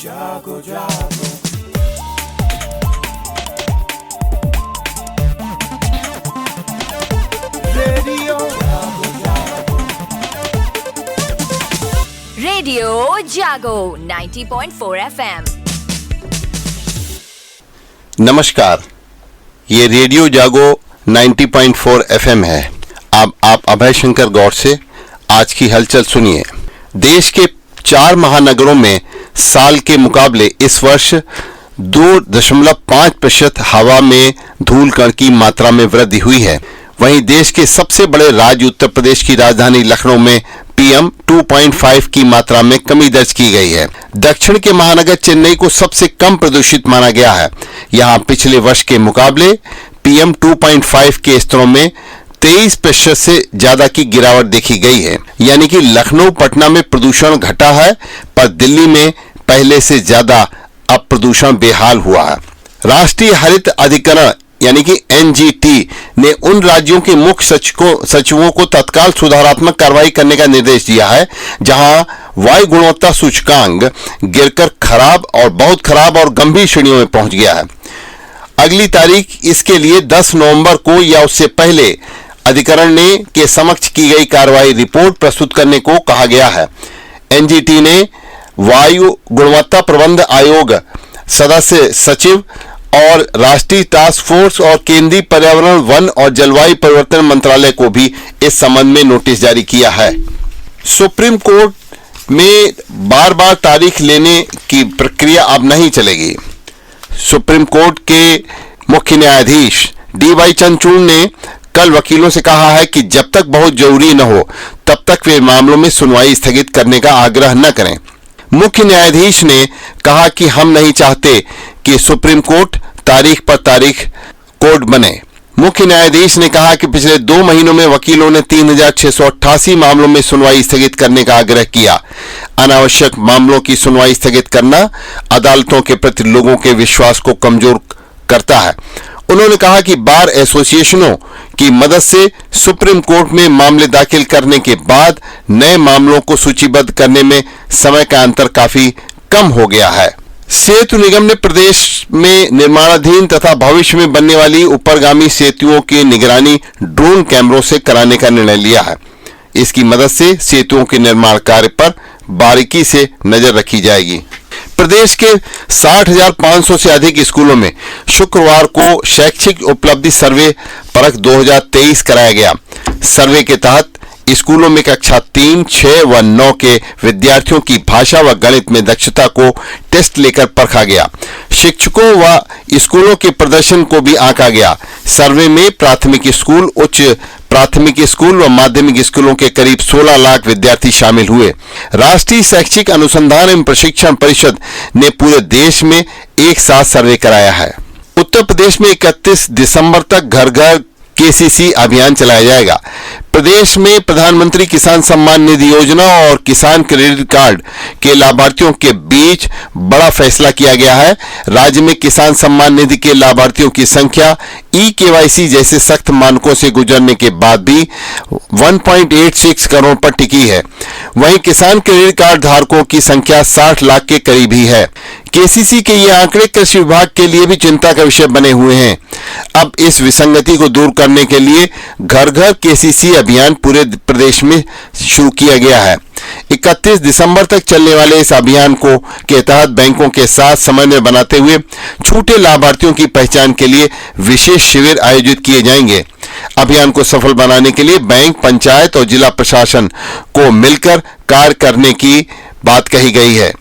जागो जागो रेडियो जागो 90.4 FM। नमस्कार, ये रेडियो जागो 90.4 FM है। अब आप अभय शंकर गौड़ से आज की हलचल सुनिए। देश के 4 महानगरों में साल के मुकाबले इस वर्ष 2.5% हवा में धूल कण की मात्रा में वृद्धि हुई है। वहीं देश के सबसे बड़े राज्य उत्तर प्रदेश की राजधानी लखनऊ में PM 2.5 की मात्रा में कमी दर्ज की गई है। दक्षिण के महानगर चेन्नई को सबसे कम प्रदूषित माना गया है। यहां पिछले वर्ष के मुकाबले PM 2.5 के स्तरों में 23% से ज्यादा की गिरावट देखी गई है। यानी कि लखनऊ पटना में प्रदूषण घटा है, पर दिल्ली में पहले से ज्यादा अब प्रदूषण बेहाल हुआ है। राष्ट्रीय हरित अधिकरण यानी कि NGT ने उन राज्यों के मुख्य सचिवों को तत्काल सुधारात्मक कार्रवाई करने का निर्देश दिया है जहां वायु गुणवत्ता सूचकांक गिरकर खराब और बहुत खराब और गंभीर श्रेणियों में पहुंच गया है। अगली तारीख इसके लिए 10 नवंबर को या उससे पहले अधिकरण ने के समक्ष की गई कार्रवाई रिपोर्ट प्रस्तुत करने को कहा गया है। NGT ने वायु गुणवत्ता प्रबंध आयोग सदस्य सचिव और राष्ट्रीय टास्क फोर्स और केंद्रीय पर्यावरण, वन और जलवायु परिवर्तन मंत्रालय को भी इस संबंध में नोटिस जारी किया है। सुप्रीम कोर्ट में बार बार तारीख लेने की प्रक्रिया अब नहीं चलेगी। सुप्रीम कोर्ट के मुख्य न्यायाधीश DY चंद्रचूड़ ने कल वकीलों से कहा है कि जब तक बहुत जरूरी न हो तब तक वे मामलों में सुनवाई स्थगित करने का आग्रह न करें। मुख्य न्यायाधीश ने कहा कि हम नहीं चाहते कि सुप्रीम कोर्ट तारीख पर तारीख कोर्ट बने। मुख्य न्यायाधीश ने कहा कि पिछले 2 महीनों में वकीलों ने 3688 मामलों में सुनवाई स्थगित करने का आग्रह किया। अनावश्यक मामलों की सुनवाई स्थगित करना अदालतों के प्रति लोगों के विश्वास को कमजोर करता है। उन्होंने कहा कि बार एसोसिएशनों की मदद से सुप्रीम कोर्ट में मामले दाखिल करने के बाद नए मामलों को सूचीबद्ध करने में समय का अंतर काफी कम हो गया है। सेतु निगम ने प्रदेश में निर्माणाधीन तथा भविष्य में बनने वाली ऊपरगामी सेतुओं की निगरानी ड्रोन कैमरों से कराने का निर्णय लिया है। इसकी मदद से सेतुओं के निर्माण कार्य पर बारीकी से नजर रखी जाएगी। प्रदेश के 60,500 से अधिक स्कूलों में शुक्रवार को शैक्षिक उपलब्धि सर्वे परख 2023 कराया गया। सर्वे के तहत स्कूलों में कक्षा 3, 6 व 9 के विद्यार्थियों की भाषा व गणित में दक्षता को टेस्ट लेकर परखा गया। शिक्षकों व स्कूलों के प्रदर्शन को भी आंका गया। सर्वे में प्राथमिक स्कूल, उच्च प्राथमिक स्कूल व माध्यमिक स्कूलों के करीब 16 लाख विद्यार्थी शामिल हुए। राष्ट्रीय शैक्षिक अनुसंधान एवं प्रशिक्षण परिषद ने पूरे देश में एक साथ सर्वे कराया है। उत्तर प्रदेश में 31 दिसंबर तक घर घर KCC अभियान चलाया जाएगा। प्रदेश में प्रधानमंत्री किसान सम्मान निधि योजना और किसान क्रेडिट कार्ड के लाभार्थियों के बीच बड़ा फैसला किया गया है। राज्य में किसान सम्मान निधि के लाभार्थियों की संख्या eKYC जैसे सख्त मानकों से गुजरने के बाद भी 1.86 करोड़ पर टिकी है। वहीं किसान क्रेडिट कार्ड धारकों की संख्या 60 लाख के करीब ही है। KCC के ये आंकड़े कृषि विभाग के लिए भी चिंता का विषय बने हुए हैं। अब इस विसंगति को दूर करने के लिए घर घर KCC अभियान पूरे प्रदेश में शुरू किया गया है। 31 दिसंबर तक चलने वाले इस अभियान के तहत बैंकों के साथ समन्वय बनाते हुए छूटे लाभार्थियों की पहचान के लिए विशेष शिविर आयोजित किए जाएंगे। अभियान को सफल बनाने के लिए बैंक, पंचायत और जिला प्रशासन को मिलकर कार्य करने की बात कही गई है।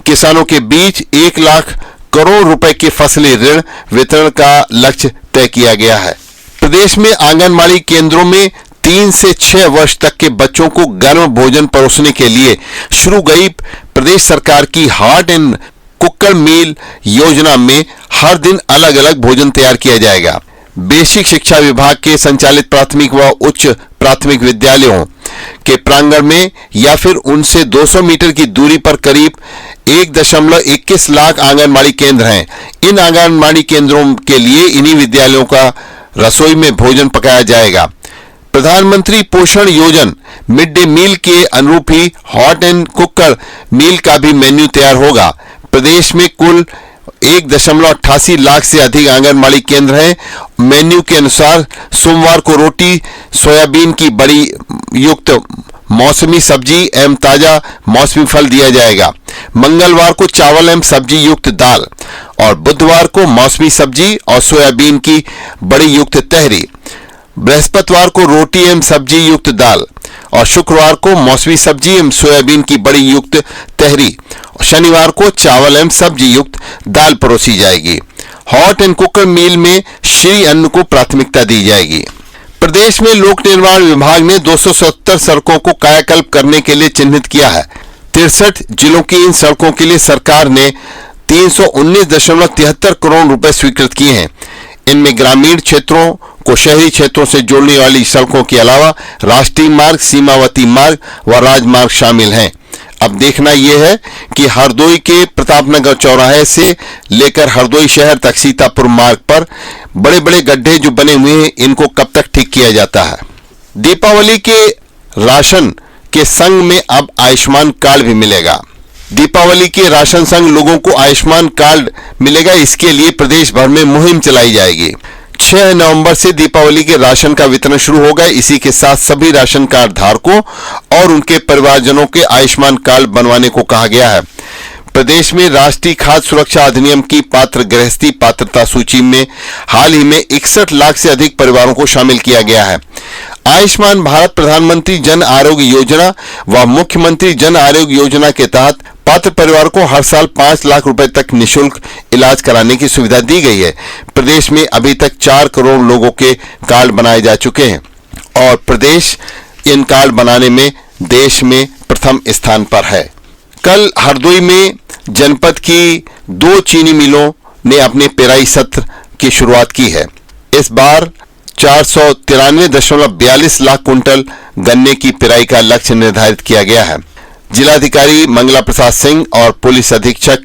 किसानों के बीच 1 लाख करोड़ रुपए के फसली ऋण वितरण का लक्ष्य तय किया गया है। प्रदेश में आंगनबाड़ी केंद्रों में 3 से 6 वर्ष तक के बच्चों को गर्म भोजन परोसने के लिए शुरू गई प्रदेश सरकार की हार्ट एंड कुकर मील योजना में हर दिन अलग अलग भोजन तैयार किया जाएगा। बेसिक शिक्षा विभाग के संचालित प्राथमिक व उच्च प्राथमिक विद्यालयों के प्रांगण में या फिर उनसे 200 मीटर की दूरी पर करीब 1.21 लाख आंगनबाड़ी केंद्र हैं। इन आंगनबाड़ी केंद्रों के लिए इन्हीं विद्यालयों का रसोई में भोजन पकाया जाएगा। प्रधानमंत्री पोषण योजना मिड डे मील के अनुरूप ही हॉट एंड कुकर मील का भी मेन्यू तैयार होगा। प्रदेश में कुल 1.88 लाख से अधिक आंगनबाड़ी केंद्र हैं। मेन्यू के अनुसार सोमवार को रोटी, सोयाबीन की बड़ी युक्त मौसमी सब्जी एवं ताजा मौसमी फल दिया जाएगा। मंगलवार को चावल एवं सब्जी युक्त दाल और बुधवार को मौसमी सब्जी और सोयाबीन की बड़ी युक्त तहरी। बृहस्पतिवार को रोटी एवं सब्जी युक्त दाल और शुक्रवार को मौसमी सब्जी एवं सोयाबीन की बड़ी युक्त तहरी। शनिवार को चावल एवं सब्जी युक्त दाल परोसी जाएगी। हॉट एंड कुकर मील में श्री अन्न को प्राथमिकता दी जाएगी। प्रदेश में लोक निर्माण विभाग ने 270 सड़कों को कायाकल्प करने के लिए चिन्हित किया है। 63 जिलों की इन सड़कों के लिए सरकार ने 319.73 करोड़ रुपए स्वीकृत किए हैं। इनमें ग्रामीण क्षेत्रों को शहरी क्षेत्रों से जोड़ने वाली सड़कों के अलावा राष्ट्रीय मार्ग, सीमावर्ती मार्ग व राजमार्ग शामिल हैं। अब देखना यह है कि हरदोई के प्रतापनगर चौराहे से लेकर हरदोई शहर तक सीतापुर मार्ग पर बड़े बड़े गड्ढे जो बने हुए हैं, इनको कब तक ठीक किया जाता है। दीपावली के राशन के संग में अब आयुष्मान कार्ड भी मिलेगा। दीपावली के राशन संग लोगों को आयुष्मान कार्ड मिलेगा। इसके लिए प्रदेश भर में मुहिम चलाई जाएगी। 6 नवंबर से दीपावली के राशन का वितरण शुरू होगा। इसी के साथ सभी राशन कार्ड धारकों और उनके परिवारजनों के आयुष्मान कार्ड बनवाने को कहा गया है। प्रदेश में राष्ट्रीय खाद्य सुरक्षा अधिनियम की पात्र गृहस्थी पात्रता सूची में हाल ही में 61 लाख से अधिक परिवारों को शामिल किया गया है। आयुष्मान भारत प्रधानमंत्री जन आरोग्य योजना व मुख्यमंत्री जन आरोग्य योजना के तहत पात्र परिवार को हर साल 5 लाख रुपए तक निःशुल्क इलाज कराने की सुविधा दी गई है। प्रदेश में अभी तक 4 करोड़ लोगों के कार्ड बनाए जा चुके हैं और प्रदेश इन कार्ड बनाने में देश में प्रथम स्थान पर है। कल हरदोई में जनपद की 2 चीनी मिलों ने अपने पेराई सत्र की शुरुआत की है। इस बार 493.42 लाख कुंटल गन्ने की पेराई का लक्ष्य निर्धारित किया गया है। जिलाधिकारी मंगला प्रसाद सिंह और पुलिस अधीक्षक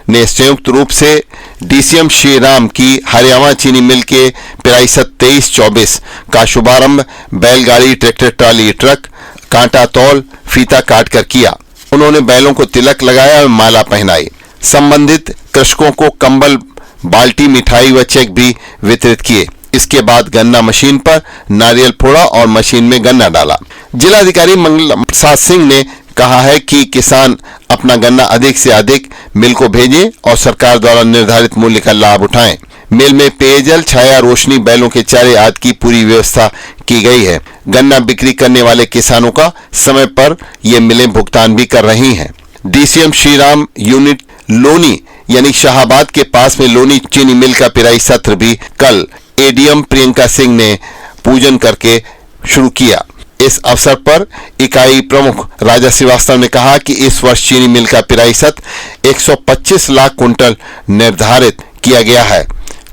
ने संयुक्त रूप से डीसीएम श्री राम की हरियाणा चीनी मिल के पेराई सत्र 23-24 का शुभारंभ बैलगाड़ी, ट्रैक्टर ट्राली, ट्रक, कांटा तौल, फीता काट कर किया। उन्होंने बैलों को तिलक लगाया और माला पहनाई। संबंधित कृषकों को कंबल, बाल्टी, मिठाई व चेक भी वितरित किए। इसके बाद गन्ना मशीन पर नारियल फोड़ा और मशीन में गन्ना डाला। जिलाधिकारी मंगला प्रसाद सिंह ने कहा है कि किसान अपना गन्ना अधिक से अधिक मिल को भेजें और सरकार द्वारा निर्धारित मूल्य का लाभ उठाएं। मिल में पेयजल, छाया, रोशनी, बैलों के चारे आदि की पूरी व्यवस्था की गई है। गन्ना बिक्री करने वाले किसानों का समय पर ये मिलें भुगतान भी कर रही हैं। डीसीएम श्रीराम यूनिट लोनी यानी शाहाबाद के पास में लोनी चीनी मिल का पेराई सत्र भी कल एडीएम प्रियंका सिंह ने पूजन करके शुरू किया। इस अवसर पर इकाई प्रमुख राजा श्रीवास्तव ने कहा कि इस वर्ष चीनी मिल का पेराई सत्र 125 लाख कुंटल निर्धारित किया गया है।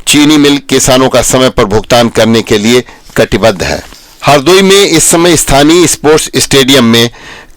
चीनी मिल किसानों का समय पर भुगतान करने के लिए कटिबद्ध है। हरदोई में इस समय स्थानीय स्पोर्ट्स स्टेडियम में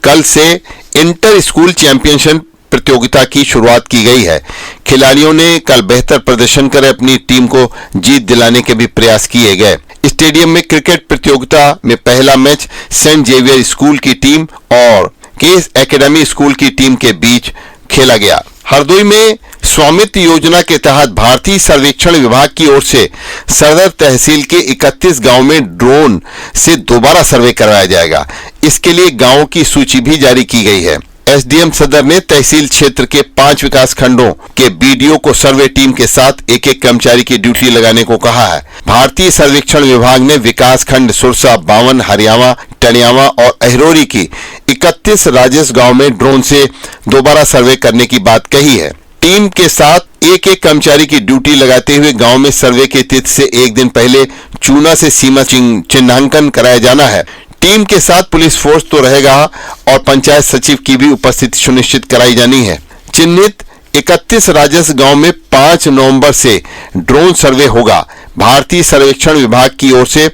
कल से इंटर स्कूल चैंपियनशिप प्रतियोगिता की शुरुआत की गई है। खिलाड़ियों ने कल बेहतर प्रदर्शन कर अपनी टीम को जीत दिलाने के भी प्रयास किए गए। स्टेडियम में क्रिकेट प्रतियोगिता में पहला मैच सेंट जेवियर स्कूल की टीम और केस एकेडमी स्कूल की टीम के बीच खेला गया। हरदोई में स्वामित्व योजना के तहत भारतीय सर्वेक्षण विभाग की ओर से सदर तहसील के 31 गांव में ड्रोन से दोबारा सर्वे करवाया जाएगा। इसके लिए गांवों की सूची भी जारी की गई है। एसडीएम सदर ने तहसील क्षेत्र के 5 विकास खंडों के बीडीओ को सर्वे टीम के साथ एक एक कर्मचारी की ड्यूटी लगाने को कहा है। भारतीय सर्वेक्षण विभाग ने विकास खंड सुरसा, बावन, हरियाणा, टनियावा और अहरोरी की 31 राजस्व गांव में ड्रोन से दोबारा सर्वे करने की बात कही है। टीम के साथ एक एक कर्मचारी की ड्यूटी लगाते हुए गांव में सर्वे की तिथि से एक दिन पहले चूना से सीमा चिन्हांकन कराया जाना है। टीम के साथ पुलिस फोर्स तो रहेगा और पंचायत सचिव की भी उपस्थिति सुनिश्चित कराई जानी है। चिन्हित 31 राजस्व गांव में 5 नवंबर से ड्रोन सर्वे होगा। भारतीय सर्वेक्षण विभाग की ओर से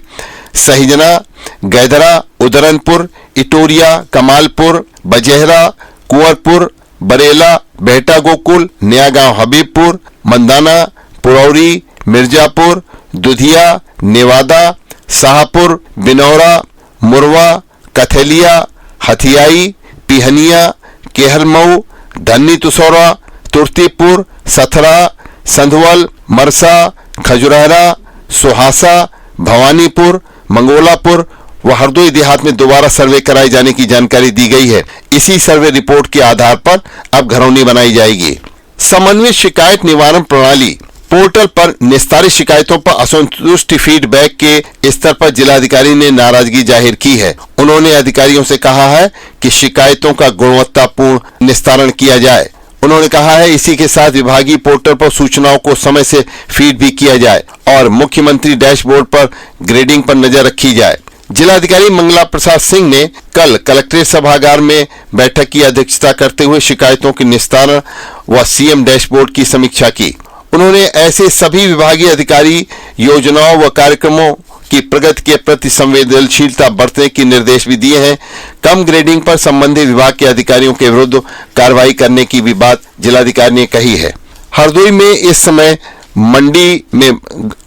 सहिजना, गैदरा, उदरनपुर, इटोरिया, कमालपुर, बजेहरा, कुंवरपुर, बरेला, बेहटा गोकुल, नया गांव हबीबपुर, मंदाना, पुरौरी, मिर्जापुर, दुधिया, नेवादा, शाहपुर, बिनौरा, मुरवा, कथेलिया, हथियाई, पिहनिया, केहरमऊ, धन्नी तुसौरा, तुर्तीपुर, सथरा, संधवल, मरसा, खजुरारा, सोहासा, भवानीपुर, मंगोलापुर व हरदोई देहात में दोबारा सर्वे कराए जाने की जानकारी दी गई है। इसी सर्वे रिपोर्ट के आधार पर अब घरौनी बनाई जाएगी। समन्वित शिकायत निवारण प्रणाली पोर्टल पर निस्तारित शिकायतों पर असंतुष्टि फीडबैक के स्तर पर जिलाधिकारी ने नाराजगी जाहिर की है। उन्होंने अधिकारियों से कहा है कि शिकायतों का गुणवत्तापूर्ण निस्तारण किया जाए। उन्होंने कहा है इसी के साथ विभागीय पोर्टल पर सूचनाओं को समय से फीड भी किया जाए और मुख्यमंत्री डैशबोर्ड पर ग्रेडिंग पर नजर रखी जाए। जिलाधिकारी मंगला प्रसाद सिंह ने कल कलेक्ट्रेट सभागार में बैठक की अध्यक्षता करते हुए शिकायतों के निस्तारण व सीएम डैशबोर्ड की समीक्षा की। उन्होंने ऐसे सभी विभागीय अधिकारी योजनाओं व कार्यक्रमों की प्रगति के प्रति संवेदनशीलता बरतने के निर्देश भी दिए हैं। कम ग्रेडिंग पर संबंधित विभाग के अधिकारियों के विरुद्ध कार्रवाई करने की भी बात जिलाधिकारी ने कही है। हरदोई में इस समय मंडी में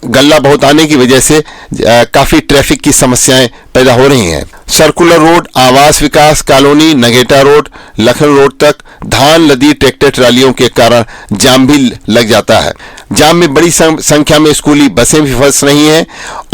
गल्ला बहुत आने की वजह से काफी ट्रैफिक की समस्याएं पैदा हो रही हैं। सर्कुलर रोड, आवास विकास कॉलोनी, नगेटा रोड, लखन रोड तक धान लदी ट्रैक्टर ट्रालियों के कारण जाम भी लग जाता है। जाम में बड़ी संख्या में स्कूली बसें भी फंस रही हैं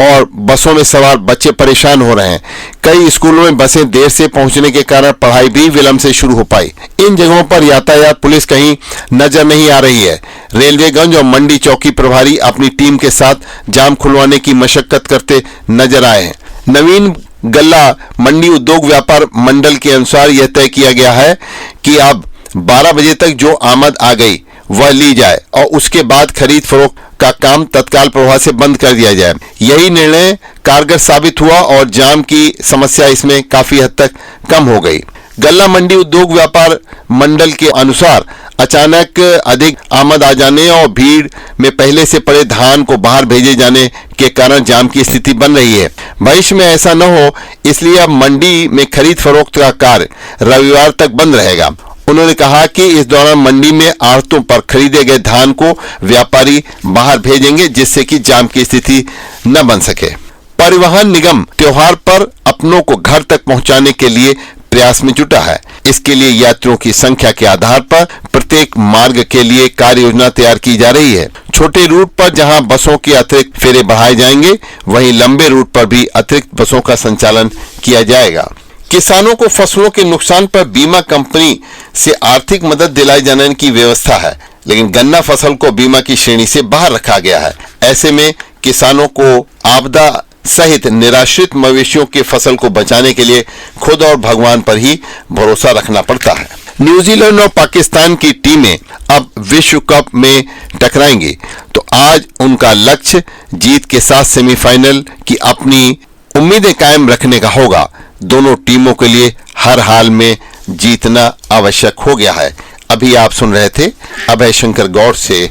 और बसों में सवार बच्चे परेशान हो रहे हैं। कई स्कूलों में बसें देर से पहुंचने के कारण पढ़ाई भी विलंब से शुरू हो पाई। इन जगहों पर यातायात पुलिस कहीं नजर नहीं आ रही है। रेलवेगंज और मंडी चौकी प्रभारी अपनी टीम के साथ जाम खुलवाने की मशक्कत करते नजर आए हैं। नवीन गल्ला मंडी उद्योग व्यापार मंडल के अनुसार यह तय किया गया है कि अब 12 बजे तक जो आमद आ गई वह ली जाए और उसके बाद खरीद फरोख्त का काम तत्काल प्रभाव से बंद कर दिया जाए। यही निर्णय कारगर साबित हुआ और जाम की समस्या इसमें काफी हद तक कम हो गई। गल्ला मंडी उद्योग व्यापार मंडल के अनुसार अचानक अधिक आमद आ जाने और भीड़ में पहले से पड़े धान को बाहर भेजे जाने के कारण जाम की स्थिति बन रही है। भविष्य में ऐसा न हो इसलिए अब मंडी में खरीद फरोख्त का कार्य रविवार तक बंद रहेगा। उन्होंने कहा कि इस दौरान मंडी में आड़तों पर खरीदे गए धान को व्यापारी बाहर भेजेंगे जिससे कि जाम की स्थिति न बन सके। परिवहन निगम त्योहार पर अपनों को घर तक पहुंचाने के लिए प्रयास में जुटा है। इसके लिए यात्रियों की संख्या के आधार पर प्रत्येक मार्ग के लिए कार्य योजना तैयार की जा रही है। छोटे रूट पर जहां बसों के अतिरिक्त फेरे बढ़ाए जाएंगे वहीं लंबे रूट पर भी अतिरिक्त बसों का संचालन किया जाएगा। किसानों को फसलों के नुकसान पर बीमा कंपनी से आर्थिक मदद दिलाए जाने की व्यवस्था है, लेकिन गन्ना फसल को बीमा की श्रेणी से बाहर रखा गया है। ऐसे में किसानों को आपदा सहित निराश्रित मवेशियों के फसल को बचाने के लिए खुद और भगवान पर ही भरोसा रखना पड़ता है। न्यूजीलैंड और पाकिस्तान की टीमें अब विश्व कप में टकराएंगी तो आज उनका लक्ष्य जीत के साथ सेमीफाइनल की अपनी उम्मीदें कायम रखने का होगा। दोनों टीमों के लिए हर हाल में जीतना आवश्यक हो गया है। अभी आप सुन रहे थे अभय शंकर गौड़ से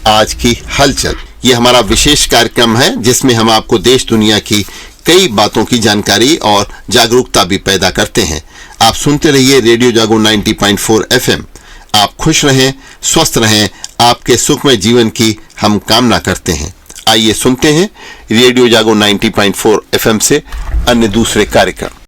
आज की हलचल। ये हमारा विशेष कार्यक्रम है जिसमें हम आपको देश दुनिया की कई बातों की जानकारी और जागरूकता भी पैदा करते हैं। आप सुनते रहिए रेडियो जागो 90.4 FM। आप खुश रहें, स्वस्थ रहें, आपके सुखमय जीवन की हम कामना करते हैं। आइए सुनते हैं रेडियो जागो 90.4 FM से अन्य दूसरे कार्यक्रम।